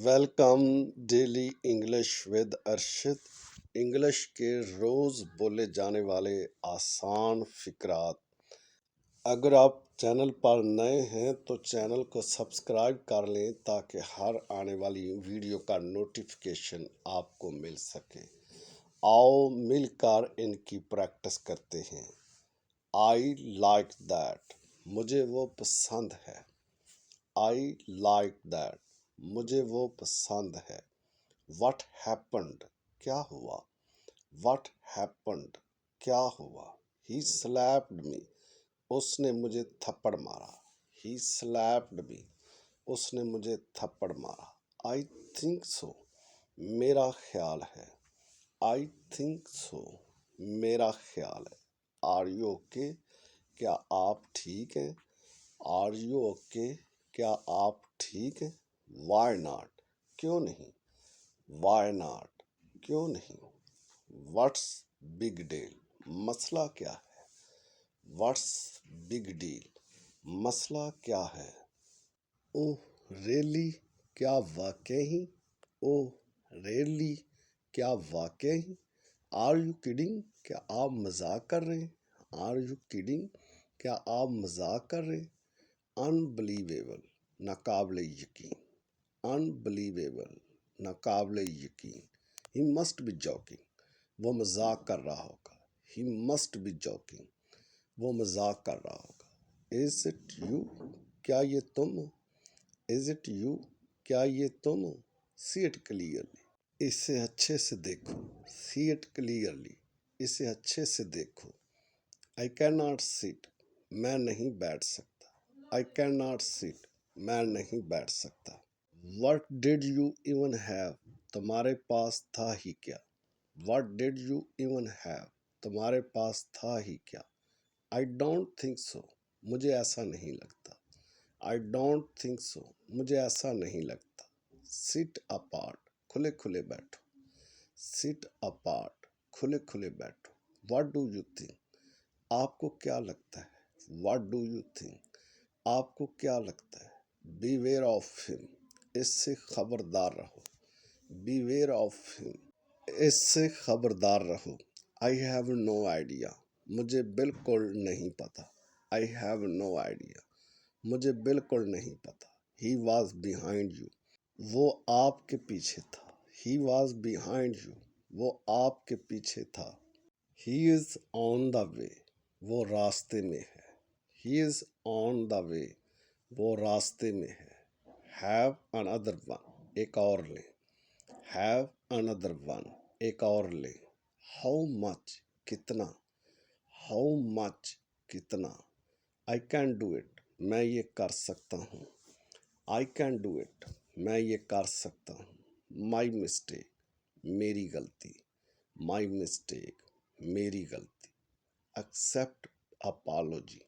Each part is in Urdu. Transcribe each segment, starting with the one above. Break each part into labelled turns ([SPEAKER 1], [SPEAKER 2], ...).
[SPEAKER 1] Welcome daily English with Arshad. English کے روز بولے جانے والے آسان فقرات۔ اگر آپ چینل پر نئے ہیں تو چینل کو سبسکرائب کر لیں تاکہ ہر آنے والی ویڈیو کا نوٹیفیکیشن آپ کو مل سکے۔ آؤ مل کر ان کی پریکٹس کرتے ہیں۔ آئی لائک دیٹ، مجھے وہ پسند ہے۔ آئی لائک دیٹ، مجھے وہ پسند ہے۔ واٹ ہیپنڈ، کیا ہوا۔ واٹ ہیپنڈ، کیا ہوا۔ ہی سلیپڈ می، اس نے مجھے تھپڑ مارا۔ ہی سلیپڈ می، اس نے مجھے تھپڑ مارا۔ آئی تھنک سو، میرا خیال ہے۔ آئی تھنک سو، میرا خیال ہے۔ آر یو اوکے، کیا آپ ٹھیک ہیں۔ آر یو اوکے، کیا آپ ٹھیک ہیں۔ وائی ناٹ، کیوں نہیں۔ وائی ناٹ، کیوں نہیں۔ واٹس بگ ڈیل، مسئلہ کیا ہے۔ واٹس بگ ڈیل، مسئلہ کیا ہے۔ اوہ ریئلی، کیا واقعی۔ اوہ ریئلی، کیا واقعی۔ آر یو کڈنگ، کیا آپ مذاق کر رہے ہیں۔ آر یو کڈنگ، کیا آپ مذاق کر رہے ہیں۔ انبلیویبل، ناقابل یقین۔ انبلیویبل، ناقابل یقین۔ ہی مسٹ بی جوکنگ، وہ مذاق کر رہا ہوگا۔ ہی مسٹ بی جوکنگ، وہ مذاق کر رہا ہوگا۔ از اٹ یو، کیا یہ تم ہو۔ از اٹ یو، کیا یہ تم ہو۔ سی اٹ کلیئرلی، اسے اچھے سے دیکھو۔ سی اٹ کلیئرلی، اسے اچھے سے دیکھو۔ آئی کین ناٹ سٹ، میں نہیں بیٹھ سکتا۔ آئی کین ناٹ سٹ، میں نہیں بیٹھ سکتا۔ What did you even have، تمہارے پاس تھا ہی کیا۔ What did you even have، تمہارے پاس تھا ہی کیا۔ I don't think so، مجھے ایسا نہیں لگتا۔ I don't think so، مجھے ایسا نہیں لگتا۔ Sit apart، کھلے کھلے بیٹھو۔ Sit apart، کھلے کھلے بیٹھو۔ What do you think، آپ کو کیا لگتا ہے۔ What do you think، آپ کو کیا لگتا ہے۔ Beware of him، اس سے خبردار رہو۔ Beware of him، اس سے خبردار رہو۔ I have no idea، مجھے بالکل نہیں پتا۔ I have no idea، مجھے بالکل نہیں پتا۔ He was behind you، وہ آپ کے پیچھے تھا۔ He was behind you، وہ آپ کے پیچھے تھا۔ He is on the way، وہ راستے میں ہے۔ He is on the way، وہ راستے میں ہے۔ Have another one، ایک اور لیں۔ Have another one، ایک اور لیں۔ How much، کتنا۔ How much، کتنا۔ I can do it، میں یہ کر سکتا ہوں۔ I can do it، میں یہ کر سکتا ہوں۔ My mistake، میری غلطی۔ My mistake، میری غلطی۔ Accept apology،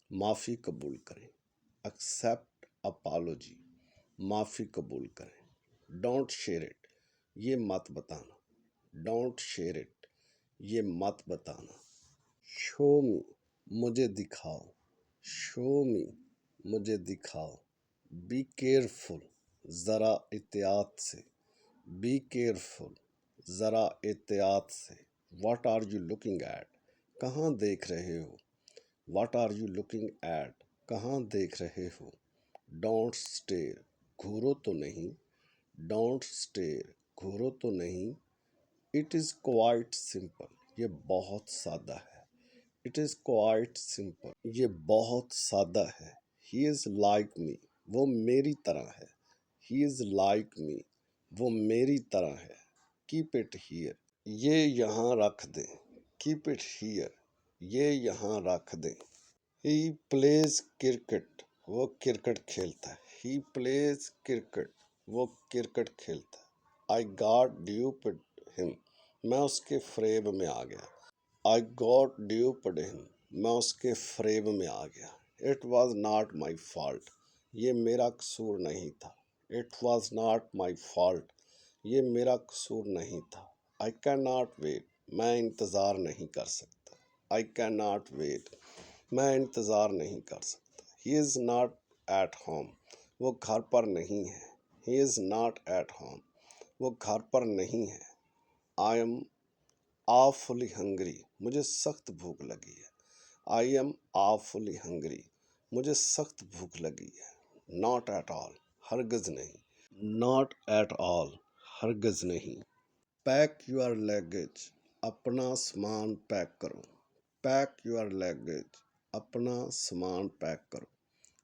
[SPEAKER 1] معافی قبول کریں۔ Accept apology، معافی قبول کریں۔ ڈونٹ شیئر اٹ، یہ مت بتانا۔ ڈونٹ شیئر اٹ، یہ مت بتانا۔ شو می، مجھے دکھاؤ۔ شو می، مجھے دکھاؤ۔ بی کیئرفل، ذرا احتیاط سے۔ بی کیئرفل، ذرا احتیاط سے۔ What are you looking at, کہاں دیکھ رہے ہو۔ What are you looking at, کہاں دیکھ رہے ہو۔ ڈونٹ اسٹیئر، گھورو تو نہیں۔ ڈونٹ اسٹیئر، گھورو تو نہیں۔ اٹ از کوائٹ سمپل، یہ بہت سادہ ہے۔ اٹ از کوائٹ سمپل، یہ بہت سادہ ہے۔ ہی از لائک می، وہ میری طرح ہے۔ ہی از لائک می، وہ میری طرح ہے۔ کیپ اٹ ہیئر، یہ یہاں رکھ دیں۔ کیپ اٹ ہیئر، یہ یہاں رکھ دیں۔ ہی پلیز کرکٹ، وہ کرکٹ کھیلتا ہے۔ ہی پلیز کرکٹ، وہ کرکٹ کھیلتا ہے۔ آئی گاٹ ڈیوپڈ ہم، میں اس کے فریب میں آ گیا۔ آئی گاٹ ڈیوپڈ ہم، میں اس کے فریب میں آ گیا۔ It was not my fault, یہ میرا قصور نہیں تھا۔ It was not my fault, یہ میرا قصور نہیں تھا۔ آئی کین ناٹ ویٹ، میں انتظار نہیں کر سکتا۔ آئی کین ناٹ ویٹ، میں انتظار نہیں کر سکتا۔ ہی از ناٹ ایٹ ہوم، وہ گھر پر نہیں ہے۔ He is not at home. وہ گھر پر نہیں ہے. I am awfully hungry. مجھے سخت بھوک لگی ہے. I am awfully hungry. مجھے سخت بھوک لگی ہے. Not at all. ہرگز نہیں. Not at all. ہرگز نہیں. Pack your luggage. اپنا سامان پیک کرو. Pack your luggage. اپنا سامان پیک کرو.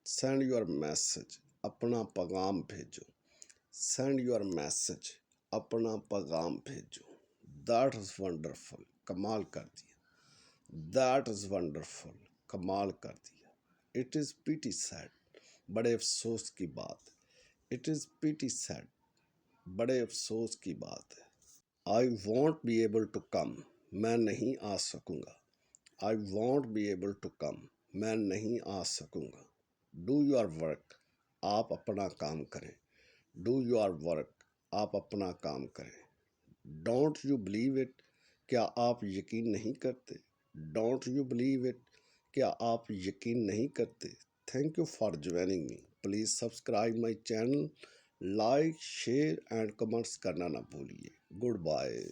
[SPEAKER 1] Send your message. اپنا پیغام بھیجو. Send your message. اپنا پیغام بھیجو. That is wonderful. کمال کر دیا. That is wonderful. کمال کر دیا. It is pity sad. بڑے افسوس کی بات ہے. It is pity sad. بڑے افسوس کی بات ہے. I won't be able to come. میں نہیں آ سکوں گا. I won't be able to come. میں نہیں آ سکوں گا. Do your work. آپ اپنا کام کریں. Do your work. آپ اپنا کام کریں. Don't you believe it. کیا آپ یقین نہیں کرتے. Don't you believe it. کیا آپ یقین نہیں کرتے. Thank you for joining me. Please subscribe my channel. Like share and comments کرنا نہ بھولیے. Good bye.